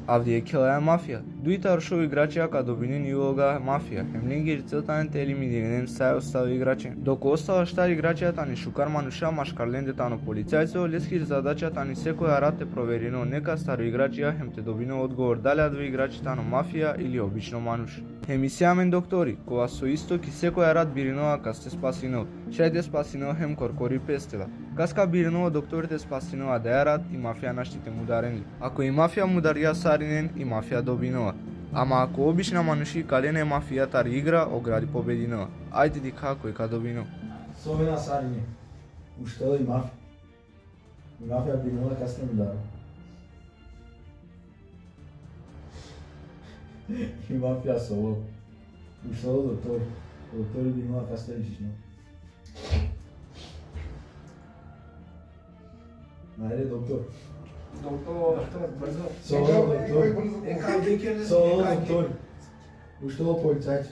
Avdiyekelaya mafya. Duitar şu igračija kad dobinin uloga mafija. Hemlingir ciltanen te eliminiranen сај остави играчен. Док остава штар играчијата ни шукар мануша машкарлендета на полицајцо, лескир задачата ни секоја рат е проверено нека старо играчија хем те добино одговор дали адве играчите на мафија или обично мануш. Емисија доктори, кога со исток и секоја рат биринова ка сте спасинот. Шајде спасинот хем коркори пестела. Каска биринова докторите спасинова да ја рат и мафија наштите мударенли. Ако и мафија мударија саринен и мафија добинова. Ама ако обична мануши каде не мафијата игра, огради побединова. Ајде ди како и каде добино. Совена сарине. Уштела и мафија. И мафија биринова касне мудара. И мафија соло. Уштела доктор. Доктор биринова касне личично. Најде доктор. Доктор, брзо. Соло доктор. Соло доктор. Уштела полицајц.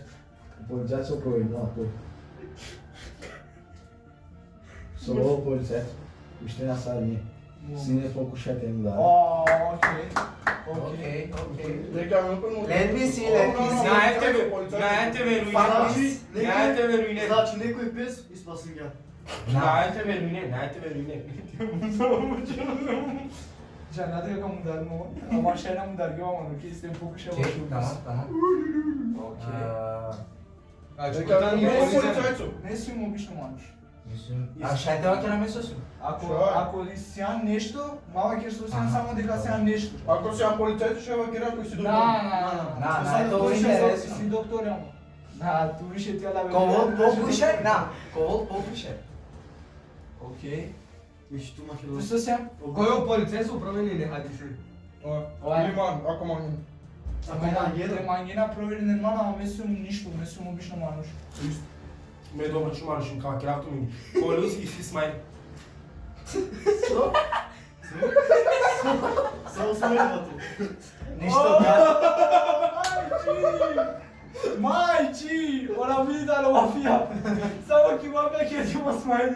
Полицајцо проверено тој. Соло полицајц. Уштена сарине. Сине покушајте им да. Okay. Let me see. Знаете ме руине. Значи некој пес и спасен ја. Знаете ме руине. Ġanna dik kom darmu, ma xena mdargi ma manu kis tempo kuxa Okay, tamam. Nesi mu biex numanx. Шајте ова ќе намесоси. Ako sjan nešto, mala kjer su sjan samo dika sjan nešto. Ако си полицајци ќе ќе рако си На, тоа е интересно. Si doktor jamo. Na, tu više tijela već. Кого попушај? Кого попушај? Okej. Виж ту Tu махило. se sjan? Кој полицај се управени или хадиси? Илиман, ако мангин. Ako manjina provjerene mana, a mislim ništa, mislim obično manuš. Ме добро чумариш како крафту ми. Колус и си смај. Само се мервато. Ништо Majči! Ona vida la mafia! Samo ki mafia kje ti mo smajli.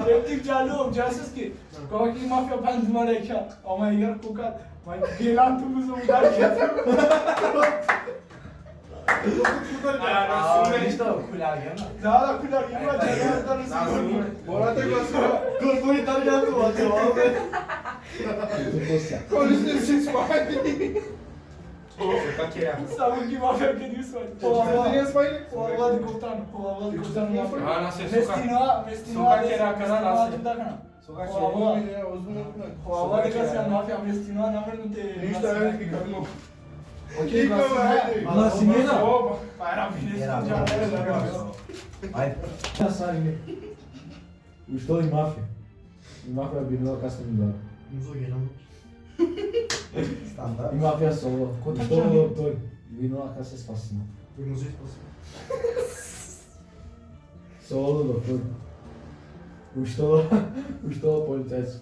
Reptik jalom, jasuski. Kova ki mafia banduma rekja. Ama yer kukat. Ma gelan tu bizo udar kje. ништо кулјаѓа. Da, kular ima jalom da nisi. Борате го се. Колку италијанци вате овде. Колис не си спајни. Samo ki mafia kje ti smajli. Не спајни? Ова di koftano, ова di koftano mafia. А, се сука. Mestina, Suka kjera kana nasi. Suka Ова дека се мафија, Mestina намрнуте. Ништо е ги кадно. Окей, Ала Симена. Па era bine Era Ајде. На сарине. Уштела и мафија. И мафија биринова касне мудара. Музо генам. И мафија соло. Уштела доктор. Биринова касне спасена. Музо спаси. Соло доктор. Уштела полицајцо.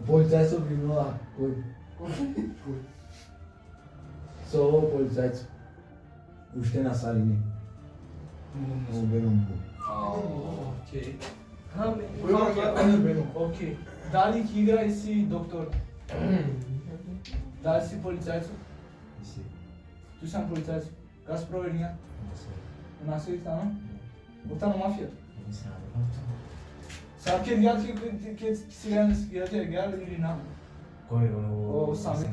Полицајцо биринова кој? Соло полицајцо. Уштена сарине. Обеном. Окей. Кој Окей. Дали ќе игра и си доктор? Дали си полицајцо? Tu sam policajci. Kad si provjerenja? U naselju tamo? U tamo mafija? Sad kad ja ti si gledati ili na? Кој O, sami.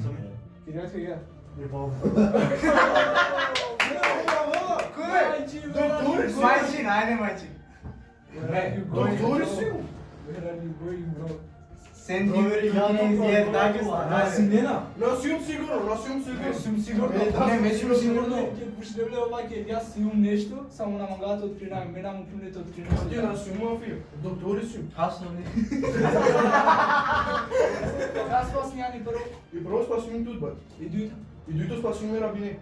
Kad ja ti gledati? Мајчин, ајде мајчин. Доктори си? Where are you going, bro? Send him to his На Симена? Не сум сигурно. Сум сигурно. Не, ме сум сигурно. Ќе пуштевле ова ќе јас си имам нешто, само на мангалата откринам, мене му клюнете Ти откринам. на сум мафија. Доктори си. Аз сум не. Јас спасни Јани прво. И прво спасим тут бе. И дујте. И дуито спасим рабине.